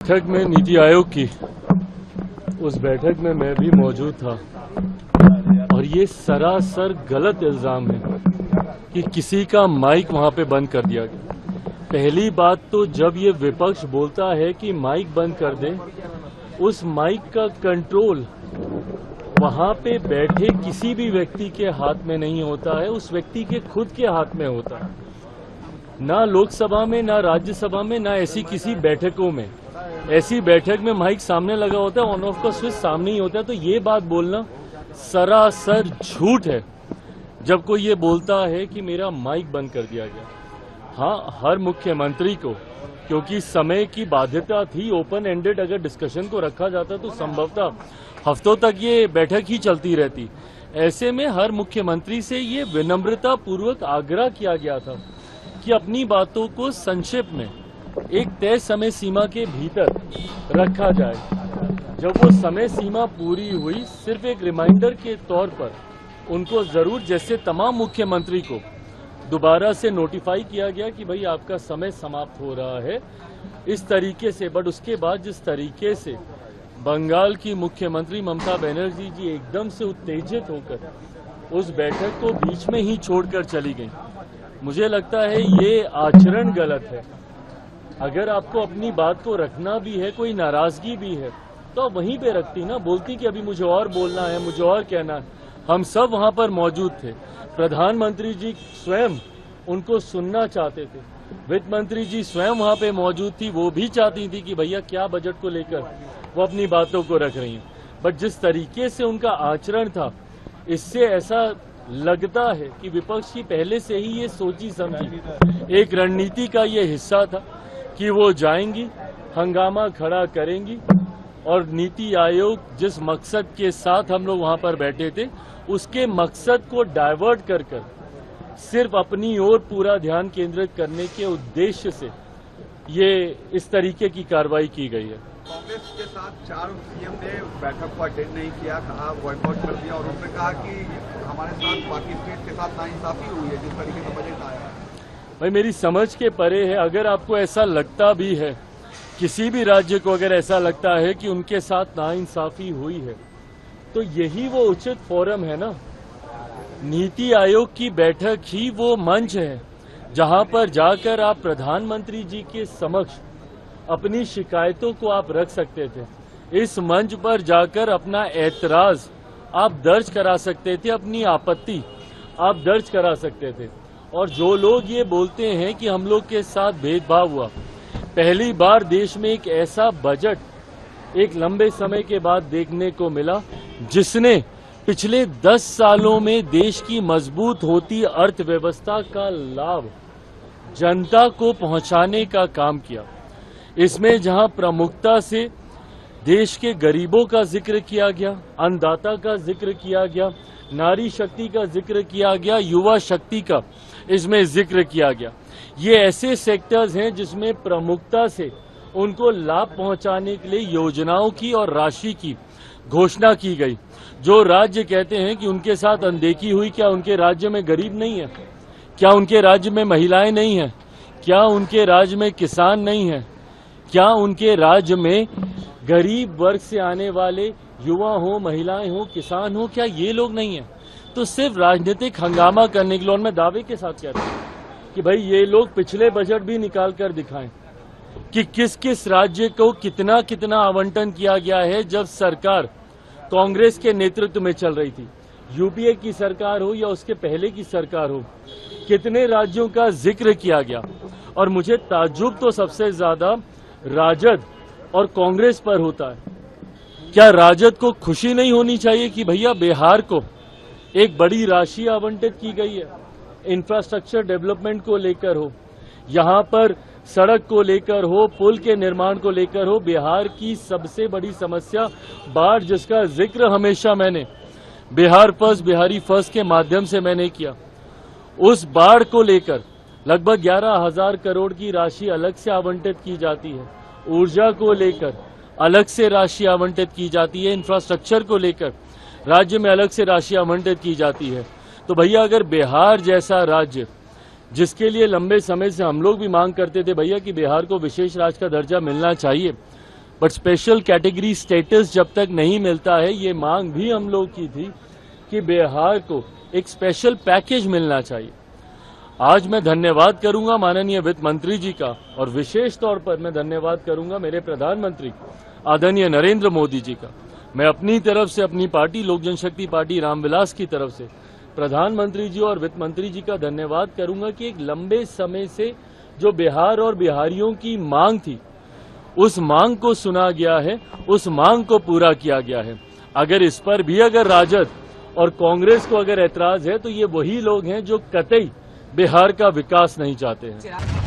बैठक में नीति आयोग की उस बैठक में मैं भी मौजूद था और ये सरासर गलत इल्जाम है कि किसी का माइक वहां पे बंद कर दिया गया। पहली बात तो जब ये विपक्ष बोलता है कि माइक बंद कर दे, उस माइक का कंट्रोल वहां पे बैठे किसी भी व्यक्ति के हाथ में नहीं होता है, उस व्यक्ति के खुद के हाथ में होता है। ना लोकसभा में, ना राज्यसभा में, ना ऐसी किसी बैठकों में। ऐसी बैठक में माइक सामने लगा होता है, ऑन ऑफ का स्विच सामने ही होता है। तो ये बात बोलना सरासर झूठ है जब कोई ये बोलता है कि मेरा माइक बंद कर दिया गया। हाँ, हर मुख्यमंत्री को, क्योंकि समय की बाध्यता थी, ओपन एंडेड अगर डिस्कशन को रखा जाता तो संभवतः हफ्तों तक ये बैठक ही चलती रहती। ऐसे में हर मुख्यमंत्री से ये विनम्रता पूर्वक आग्रह किया गया था कि अपनी बातों को संक्षेप में एक तय समय सीमा के भीतर रखा जाए। जब वो समय सीमा पूरी हुई, सिर्फ एक रिमाइंडर के तौर पर उनको जरूर, जैसे तमाम मुख्यमंत्री को दोबारा से नोटिफाई किया गया कि भाई आपका समय समाप्त हो रहा है, इस तरीके से। बट उसके बाद जिस तरीके से बंगाल की मुख्यमंत्री ममता बनर्जी जी एकदम से उत्तेजित होकर उस बैठक को बीच में ही छोड़कर चली गई, मुझे लगता है ये आचरण गलत है। अगर आपको अपनी बात को रखना भी है, कोई नाराजगी भी है, तो आप वहीं पे रखती ना, बोलती कि अभी मुझे और बोलना है, मुझे और कहना है। हम सब वहां पर मौजूद थे। प्रधानमंत्री जी स्वयं उनको सुनना चाहते थे, वित्त मंत्री जी स्वयं वहां पे मौजूद थी, वो भी चाहती थी कि भैया क्या बजट को लेकर वो अपनी बातों को रख रही हैं। बट जिस तरीके से उनका आचरण था, इससे ऐसा लगता है कि विपक्ष की पहले से ही ये सोची समझी एक रणनीति का ये हिस्सा था कि वो जाएंगी, हंगामा खड़ा करेंगी और नीति आयोग जिस मकसद के साथ हम लोग वहां पर बैठे थे, उसके मकसद को डाइवर्ट कर सिर्फ अपनी ओर पूरा ध्यान केंद्रित करने के उद्देश्य से ये इस तरीके की कार्रवाई की गई है। कांग्रेस के साथ 4 सीएम ने बैठक को अटेंड नहीं किया, कहा बॉयकॉट कर दिया और उन्होंने कहा कि हमारे साथ बाकी स्टेट के साथ नाइंसाफी हुई है जिस तरीके से बजट आया है। भाई मेरी समझ के परे है। अगर आपको ऐसा लगता भी है, किसी भी राज्य को अगर ऐसा लगता है कि उनके साथ नाइंसाफी हुई है, तो यही वो उचित फोरम है ना। नीति आयोग की बैठक ही वो मंच है जहां पर जाकर आप प्रधानमंत्री जी के समक्ष अपनी शिकायतों को आप रख सकते थे। इस मंच पर जाकर अपना ऐतराज आप दर्ज करा सकते थे, अपनी आपत्ति आप दर्ज करा सकते थे। और जो लोग ये बोलते हैं कि हम लोग के साथ भेदभाव हुआ, पहली बार देश में एक ऐसा बजट एक लंबे समय के बाद देखने को मिला जिसने पिछले 10 सालों में देश की मजबूत होती अर्थव्यवस्था का लाभ जनता को पहुंचाने का काम किया। इसमें जहां प्रमुखता से देश के गरीबों का जिक्र किया गया, अन्नदाता का जिक्र किया गया, नारी शक्ति का जिक्र किया गया, युवा शक्ति का इसमें जिक्र किया गया। ये ऐसे सेक्टर्स हैं जिसमें प्रमुखता से उनको लाभ पहुंचाने के लिए योजनाओं की और राशि की घोषणा की गई। जो राज्य कहते हैं कि उनके साथ अनदेखी हुई, क्या उनके राज्य में गरीब नहीं है? क्या उनके राज्य में महिलाएं नहीं हैं? क्या उनके राज्य में किसान नहीं है? क्या उनके राज्य में गरीब वर्ग से आने वाले युवा हो, महिलाएं हो, किसान हो, क्या ये लोग नहीं है? तो सिर्फ राजनीतिक हंगामा करने के लिए, और मैं दावे के साथ कहता हूं कि भाई ये लोग पिछले बजट भी निकाल कर दिखाएं कि किस किस राज्य को कितना कितना आवंटन किया गया है जब सरकार कांग्रेस के नेतृत्व में चल रही थी। यूपीए की सरकार हो या उसके पहले की सरकार हो, कितने राज्यों का जिक्र किया गया। और मुझे ताज्जुब तो सबसे ज्यादा राजद और कांग्रेस पर होता है। क्या राजद को खुशी नहीं होनी चाहिए कि भैया बिहार को एक बड़ी राशि आवंटित की गई है, इंफ्रास्ट्रक्चर डेवलपमेंट को लेकर हो, यहां पर सड़क को लेकर हो, पुल के निर्माण को लेकर हो। बिहार की सबसे बड़ी समस्या बाढ़, जिसका जिक्र हमेशा मैंने बिहार फर्स्ट, बिहारी फर्स्ट के माध्यम से मैंने किया। उस बाढ़ को लेकर लगभग 11,000 करोड़ की राशि अलग से आवंटित की जाती है। ऊर्जा को लेकर अलग से राशि आवंटित की जाती है। इंफ्रास्ट्रक्चर को लेकर राज्य में अलग से राशि आवंटित की जाती है। तो भैया अगर बिहार जैसा राज्य, जिसके लिए लंबे समय से हम लोग भी मांग करते थे भैया कि बिहार को विशेष राज्य का दर्जा मिलना चाहिए, बट स्पेशल कैटेगरी स्टेटस जब तक नहीं मिलता है, ये मांग भी हम लोग की थी कि बिहार को एक स्पेशल पैकेज मिलना चाहिए। आज मैं धन्यवाद करूंगा माननीय वित्त मंत्री जी का, और विशेष तौर पर मैं धन्यवाद करूंगा मेरे प्रधानमंत्री आदरणीय नरेंद्र मोदी जी का। मैं अपनी तरफ से, अपनी पार्टी लोक जनशक्ति पार्टी रामविलास की तरफ से प्रधानमंत्री जी और वित्त मंत्री जी का धन्यवाद करूंगा कि एक लंबे समय से जो बिहार और बिहारियों की मांग थी, उस मांग को सुना गया है, उस मांग को पूरा किया गया है। अगर इस पर भी अगर राजद और कांग्रेस को अगर ऐतराज है, तो ये वही लोग हैं जो कतई बिहार का विकास नहीं चाहते हैं।